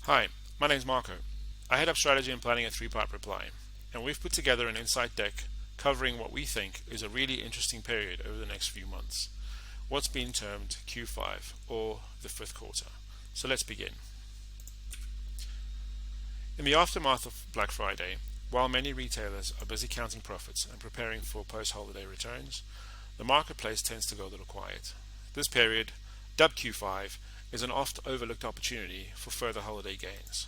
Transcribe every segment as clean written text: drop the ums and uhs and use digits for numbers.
Hi, my name's Marco. I head up strategy and planning at 3Part Reply, and we've put together an insight deck covering what we think is a really interesting period over the next few months, what's been termed Q5 or the fifth quarter. So let's begin. In the aftermath of Black Friday, while many retailers are busy counting profits and preparing for post-holiday returns, the marketplace tends to go a little quiet. This period, dubbed Q5, is an oft overlooked opportunity for further holiday gains.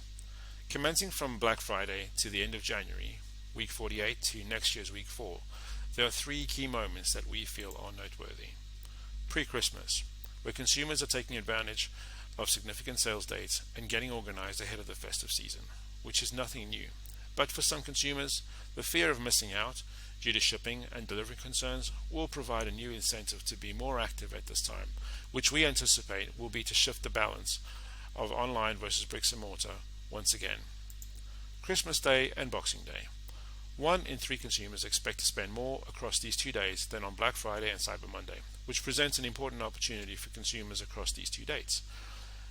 Commencing from Black Friday to the end of January, week 48 to next year's week 4, there are three key moments that we feel are noteworthy. Pre-Christmas, where consumers are taking advantage of significant sales dates and getting organized ahead of the festive season, which is nothing new. But for some consumers, the fear of missing out due to shipping and delivery concerns will provide a new incentive to be more active at this time, which we anticipate will be to shift the balance of online versus bricks and mortar once again. Christmas Day and Boxing Day. 1 in 3 consumers expect to spend more across these 2 days than on Black Friday and Cyber Monday, which presents an important opportunity for consumers across these 2 dates.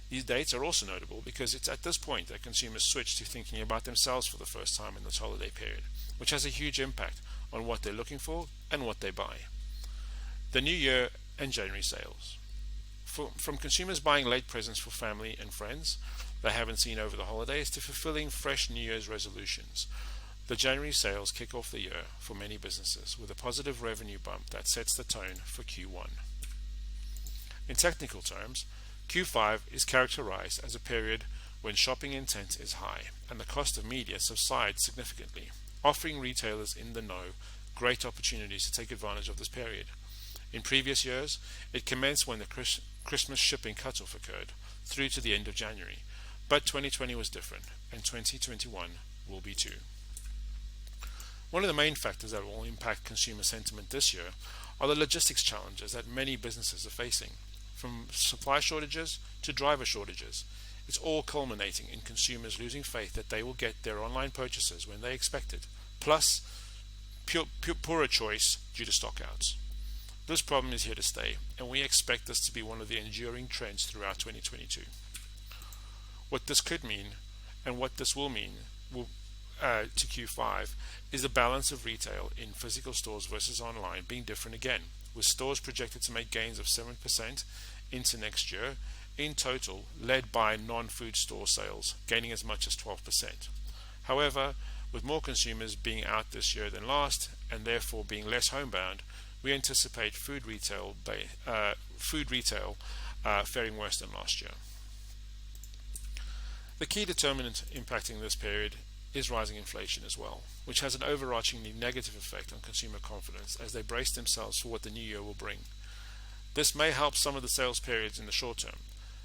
These dates are also notable because it's at this point that consumers switch to thinking about themselves for the first time in this holiday period, which has a huge impact on what they're looking for and what they buy. The New Year and January sales. From consumers buying late presents for family and friends they haven't seen over the holidays to fulfilling fresh New Year's resolutions, the January sales kick off the year for many businesses with a positive revenue bump that sets the tone for Q1. In technical terms, Q5 is characterized as a period when shopping intent is high and the cost of media subsides significantly, offering retailers in the know great opportunities to take advantage of this period. In previous years, it commenced when the Christmas shipping cutoff occurred through to the end of January, but 2020 was different, and 2021 will be too. One of the main factors that will impact consumer sentiment this year are the logistics challenges that many businesses are facing. From supply shortages to driver shortages, it's all culminating in consumers losing faith that they will get their online purchases when they expected, plus poorer choice due to stockouts. This problem is here to stay, and we expect this to be one of the enduring trends throughout 2022. What this could mean, and what this will mean to Q5, is the balance of retail in physical stores versus online being different again, with stores projected to make gains of 7% into next year, in total led by non-food store sales gaining as much as 12%. However, with more consumers being out this year than last and therefore being less homebound, we anticipate food retail faring worse than last year. The key determinant impacting this period is rising inflation as well, which has an overarchingly negative effect on consumer confidence as they brace themselves for what the new year will bring. This may help some of the sales periods in the short term,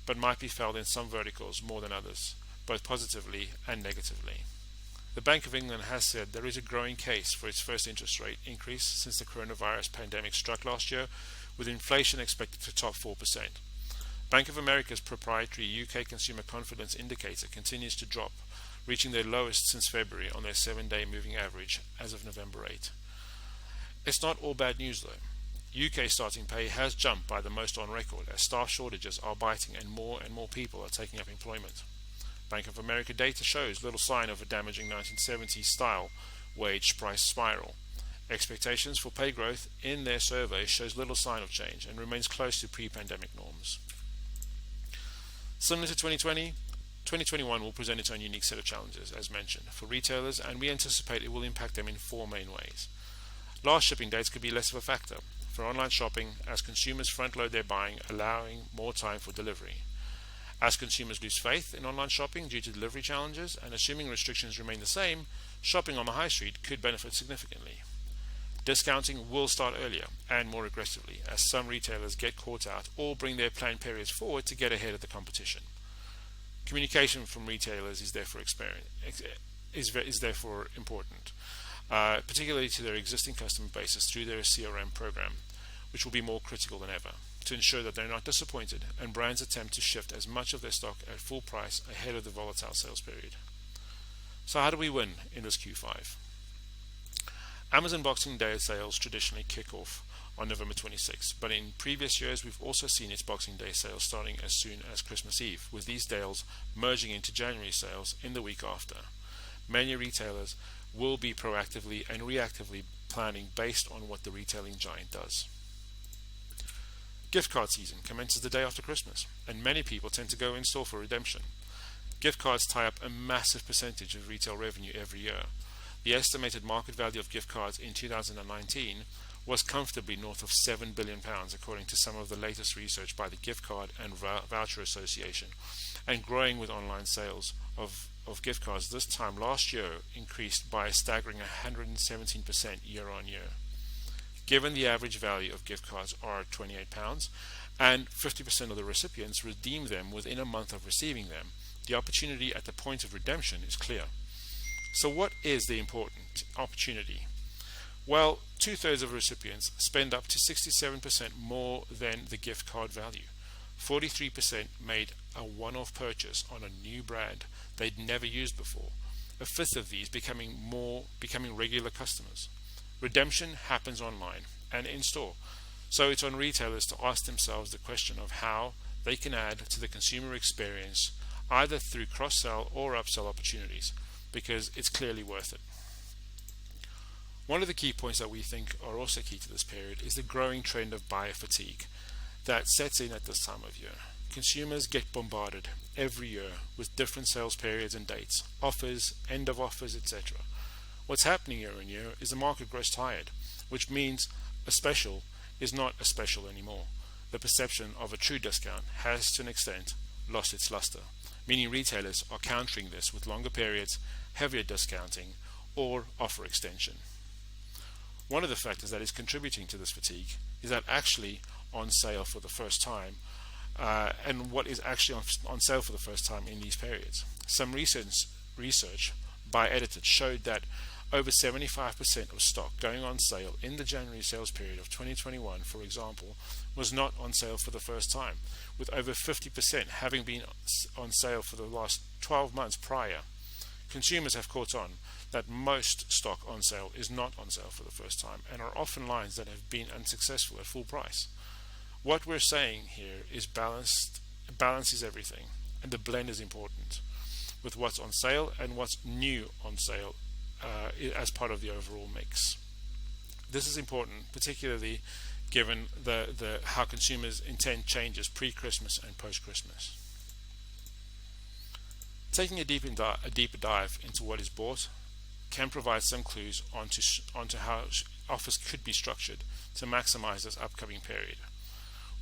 but might be felt in some verticals more than others, both positively and negatively. The Bank of England has said there is a growing case for its first interest rate increase since the coronavirus pandemic struck last year, with inflation expected to top 4%. Bank of America's proprietary UK Consumer Confidence Indicator continues to drop, reaching their lowest since February on their 7-day moving average as of November 8. It's not all bad news though. UK starting pay has jumped by the most on record as staff shortages are biting and more people are taking up employment. Bank of America data shows little sign of a damaging 1970s style wage price spiral. Expectations for pay growth in their survey shows little sign of change and remains close to pre-pandemic norms. Similar to 2020, 2021 will present its own unique set of challenges, as mentioned, for retailers, and we anticipate it will impact them in 4 main ways. Last shipping dates could be less of a factor for online shopping as consumers front-load their buying, allowing more time for delivery. As consumers lose faith in online shopping due to delivery challenges, and assuming restrictions remain the same, shopping on the high street could benefit significantly. Discounting will start earlier and more aggressively as some retailers get caught out or bring their planned periods forward to get ahead of the competition. Communication from retailers is therefore important, particularly to their existing customer bases through their CRM program, which will be more critical than ever, to ensure that they're not disappointed and brands attempt to shift as much of their stock at full price ahead of the volatile sales period. So how do we win in this Q5? Amazon Boxing Day sales traditionally kick off on November 26th, but in previous years we've also seen its Boxing Day sales starting as soon as Christmas Eve, with these sales merging into January sales in the week after. Many retailers will be proactively and reactively planning based on what the retailing giant does. Gift card season commences the day after Christmas, and many people tend to go in store for redemption. Gift cards tie up a massive percentage of retail revenue every year. The estimated market value of gift cards in 2019 was comfortably north of £7 billion, according to some of the latest research by the Gift Card and Voucher Association, and growing with online sales of gift cards this time last year increased by a staggering 117% year on year. Given the average value of gift cards are £28 and 50% of the recipients redeem them within a month of receiving them, the opportunity at the point of redemption is clear. So what is the important opportunity? Well, 2/3 of recipients spend up to 67% more than the gift card value. 43% made a one-off purchase on a new brand they'd never used before. A fifth of these becoming regular customers. Redemption happens online and in store, so it's on retailers to ask themselves the question of how they can add to the consumer experience either through cross-sell or upsell opportunities, because it's clearly worth it. One of the key points that we think are also key to this period is the growing trend of buyer fatigue that sets in at this time of year. Consumers get bombarded every year with different sales periods and dates, offers, end of offers, etc. What's happening year on year is the market grows tired, which means a special is not a special anymore. The perception of a true discount has to an extent lost its luster, meaning retailers are countering this with longer periods, heavier discounting, or offer extension. One of the factors that is contributing to this fatigue is that actually on sale for the first time, and what is actually on sale for the first time in these periods. Some research by Edited showed that over 75% of stock going on sale in the January sales period of 2021, for example, was not on sale for the first time, with over 50% having been on sale for the last 12 months prior. Consumers have caught on that most stock on sale is not on sale for the first time and are often lines that have been unsuccessful at full price. What we're saying here is balance is everything, and the blend is important with what's on sale and what's new on sale as part of the overall mix. This is important, particularly given the how consumers' intent changes pre-Christmas and post-Christmas. Taking a deeper dive into what is bought can provide some clues onto how offers could be structured to maximize this upcoming period.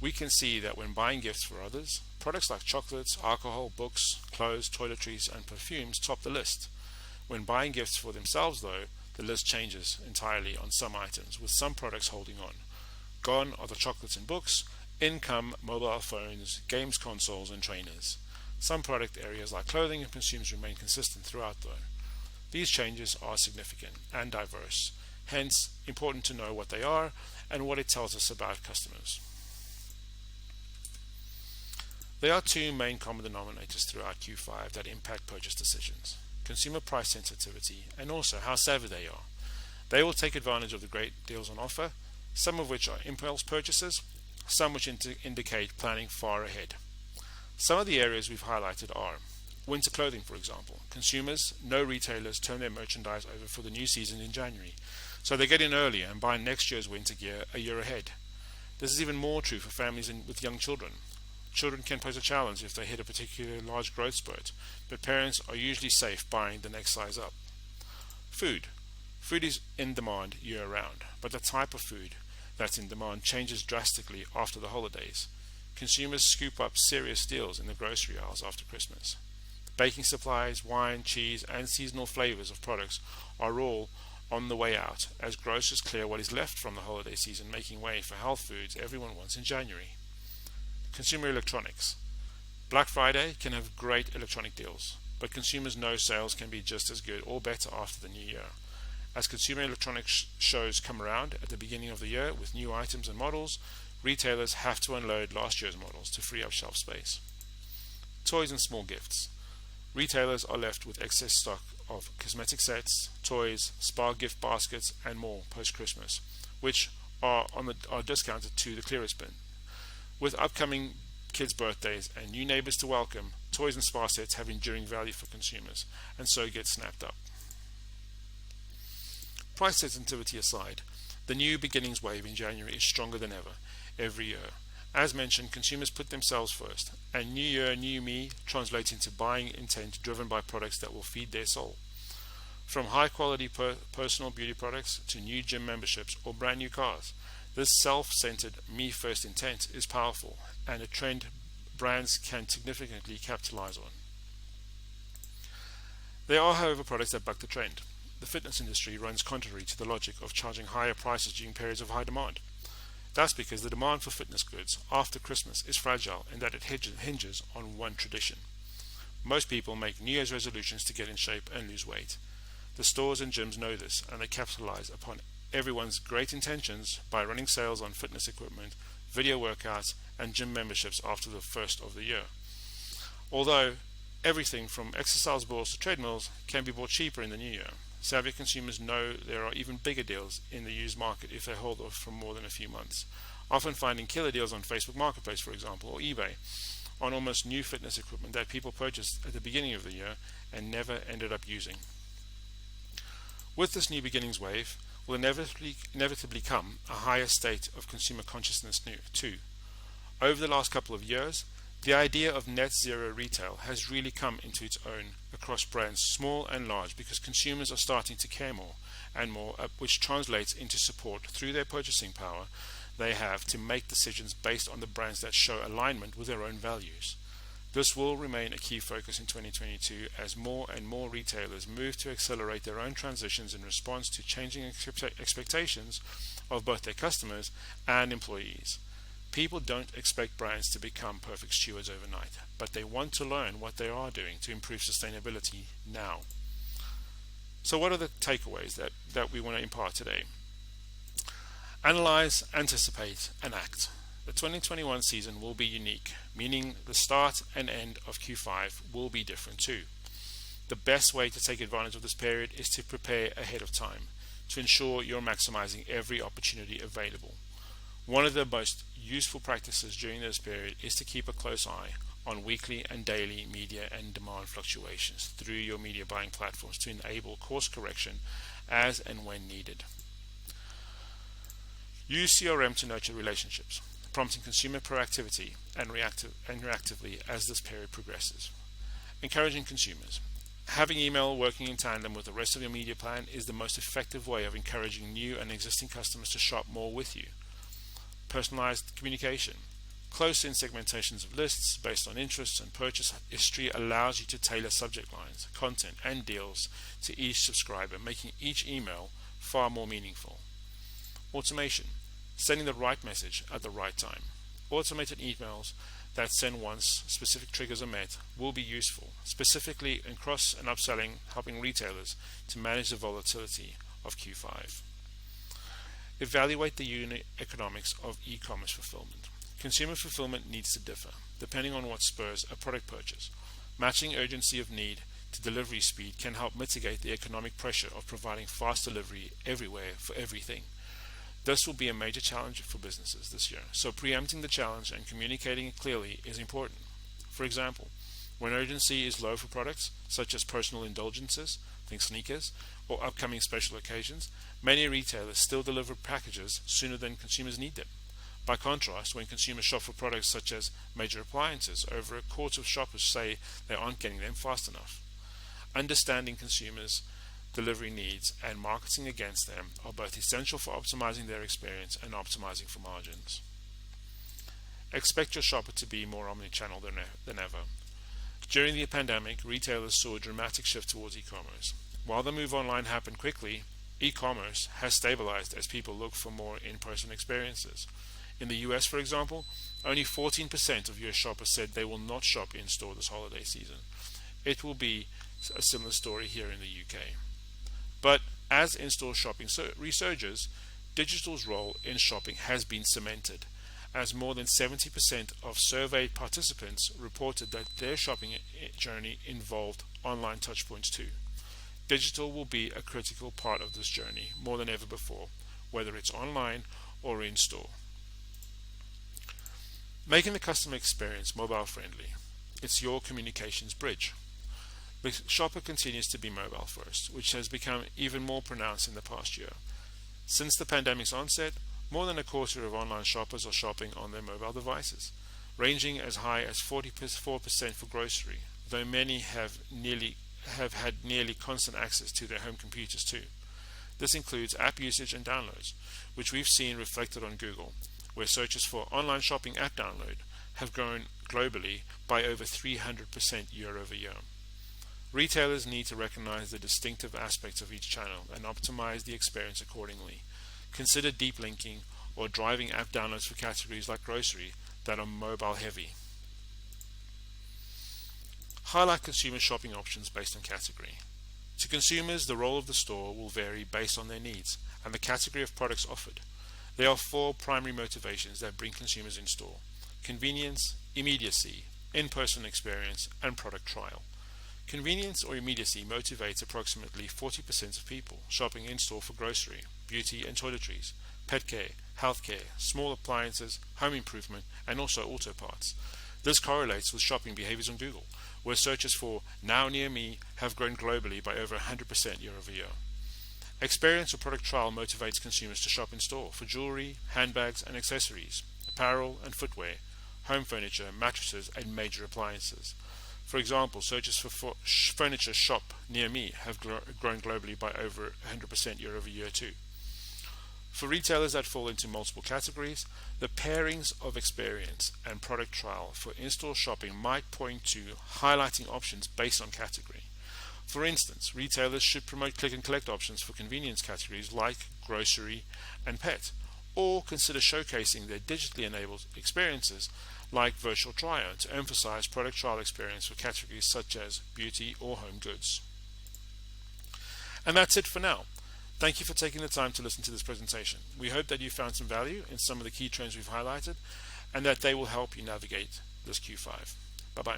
We can see that when buying gifts for others, products like chocolates, alcohol, books, clothes, toiletries, and perfumes top the list. When buying gifts for themselves, though, the list changes entirely on some items, with some products holding on. Gone are the chocolates and books, in come mobile phones, games consoles, and trainers. Some product areas like clothing and perfumes remain consistent throughout, though. These changes are significant and diverse, hence important to know what they are and what it tells us about customers. There are two main common denominators throughout Q5 that impact purchase decisions: consumer price sensitivity and also how savvy they are. They will take advantage of the great deals on offer, some of which are impulse purchases, some which indicate planning far ahead. Some of the areas we've highlighted are winter clothing, for example. Consumers, no retailers turn their merchandise over for the new season in January, so they get in earlier and buy next year's winter gear a year ahead. This is even more true for families with young children. Children can pose a challenge if they hit a particularly large growth spurt, but parents are usually safe buying the next size up. Food. Food is in demand year-round, but the type of food that's in demand changes drastically after the holidays. Consumers scoop up serious deals in the grocery aisles after Christmas. Baking supplies, wine, cheese, and seasonal flavors of products are all on the way out as grocers clear what is left from the holiday season, making way for health foods everyone wants in January. Consumer electronics. Black Friday can have great electronic deals, but consumers know sales can be just as good or better after the new year. As consumer electronics shows come around at the beginning of the year with new items and models, retailers have to unload last year's models to free up shelf space. Toys and small gifts. Retailers are left with excess stock of cosmetic sets, toys, spa gift baskets, and more post-Christmas, which are discounted to the clearance bin. With upcoming kids' birthdays and new neighbors to welcome, toys and spa sets have enduring value for consumers, and so get snapped up. Price sensitivity aside, the new beginnings wave in January is stronger than ever, every year. As mentioned, consumers put themselves first, and New Year, New Me translates into buying intent driven by products that will feed their soul. From high quality personal beauty products to new gym memberships or brand new cars, this self-centered me first intent is powerful and a trend brands can significantly capitalize on. There are, however, products that buck the trend. The fitness industry runs contrary to the logic of charging higher prices during periods of high demand. That's because the demand for fitness goods after Christmas is fragile in that it hinges on one tradition. Most people make New Year's resolutions to get in shape and lose weight. The stores and gyms know this, and they capitalize upon everyone's great intentions by running sales on fitness equipment, video workouts, and gym memberships after the first of the year. Although everything from exercise balls to treadmills can be bought cheaper in the new year, savvy consumers know there are even bigger deals in the used market if they hold off for more than a few months, often finding killer deals on Facebook Marketplace, for example, or eBay, on almost new fitness equipment that people purchased at the beginning of the year and never ended up using. With this new beginnings wave will inevitably come a higher state of consumer consciousness too. Over the last couple of years, the idea of net zero retail has really come into its own across brands small and large because consumers are starting to care more and more, which translates into support through their purchasing power they have to make decisions based on the brands that show alignment with their own values. This will remain a key focus in 2022 as more and more retailers move to accelerate their own transitions in response to changing expectations of both their customers and employees. People don't expect brands to become perfect stewards overnight, but they want to learn what they are doing to improve sustainability now. So what are the takeaways that we want to impart today? Analyze, anticipate, and act. The 2021 season will be unique, meaning the start and end of Q5 will be different too. The best way to take advantage of this period is to prepare ahead of time to ensure you're maximizing every opportunity available. One of the most useful practices during this period is to keep a close eye on weekly and daily media and demand fluctuations through your media buying platforms to enable course correction as and when needed. Use CRM to nurture relationships, prompting consumer proactivity and reactively as this period progresses. Encouraging consumers. Having email working in tandem with the rest of your media plan is the most effective way of encouraging new and existing customers to shop more with you. Personalized communication. Close-in segmentations of lists based on interests and purchase history allows you to tailor subject lines, content, and deals to each subscriber, making each email far more meaningful. Automation. Sending the right message at the right time. Automated emails that send once specific triggers are met will be useful, specifically in cross and upselling, helping retailers to manage the volatility of Q5. Evaluate the unit economics of e-commerce fulfillment. Consumer fulfillment needs to differ, depending on what spurs a product purchase. Matching urgency of need to delivery speed can help mitigate the economic pressure of providing fast delivery everywhere for everything. This will be a major challenge for businesses this year, so preempting the challenge and communicating it clearly is important. For example, when urgency is low for products, such as personal indulgences, think sneakers, or upcoming special occasions, many retailers still deliver packages sooner than consumers need them. By contrast, when consumers shop for products such as major appliances, over a quarter of shoppers say they aren't getting them fast enough. Understanding consumers' delivery needs and marketing against them are both essential for optimizing their experience and optimizing for margins. Expect your shopper to be more omnichannel than ever. During the pandemic, retailers saw a dramatic shift towards e-commerce. While the move online happened quickly, e-commerce has stabilized as people look for more in-person experiences. In the US, for example, only 14% of US shoppers said they will not shop in-store this holiday season. It will be a similar story here in the UK. But as in-store shopping resurges, digital's role in shopping has been cemented, as more than 70% of surveyed participants reported that their shopping journey involved online touchpoints too. Digital will be a critical part of this journey more than ever before, whether it's online or in-store. Making the customer experience mobile friendly. It's your communications bridge. The shopper continues to be mobile first, which has become even more pronounced in the past year. Since the pandemic's onset, more than a quarter of online shoppers are shopping on their mobile devices, ranging as high as 44% for grocery, though many have had nearly constant access to their home computers too. This includes app usage and downloads, which we've seen reflected on Google, where searches for online shopping app download have grown globally by over 300% year over year. Retailers need to recognize the distinctive aspects of each channel and optimize the experience accordingly. Consider deep linking or driving app downloads for categories like grocery that are mobile heavy. Highlight consumer shopping options based on category. To consumers, the role of the store will vary based on their needs and the category of products offered. There are four primary motivations that bring consumers in store: convenience, immediacy, in-person experience, and product trial. Convenience or immediacy motivates approximately 40% of people shopping in-store for grocery, beauty and toiletries, pet care, healthcare, small appliances, home improvement, and also auto parts. This correlates with shopping behaviors on Google, where searches for "now near me" have grown globally by over 100% year over year. Experience or product trial motivates consumers to shop in store for jewelry, handbags and accessories, apparel and footwear, home furniture, mattresses, and major appliances. For example, searches for furniture shop near me have grown globally by over 100% year over year too. For retailers that fall into multiple categories, the pairings of experience and product trial for in-store shopping might point to highlighting options based on category. For instance, retailers should promote click and collect options for convenience categories like grocery and pet, or consider showcasing their digitally enabled experiences like virtual try-on to emphasize product trial experience for categories such as beauty or home goods. And that's it for now. Thank you for taking the time to listen to this presentation. We hope that you found some value in some of the key trends we've highlighted and that they will help you navigate this Q5. Bye-bye.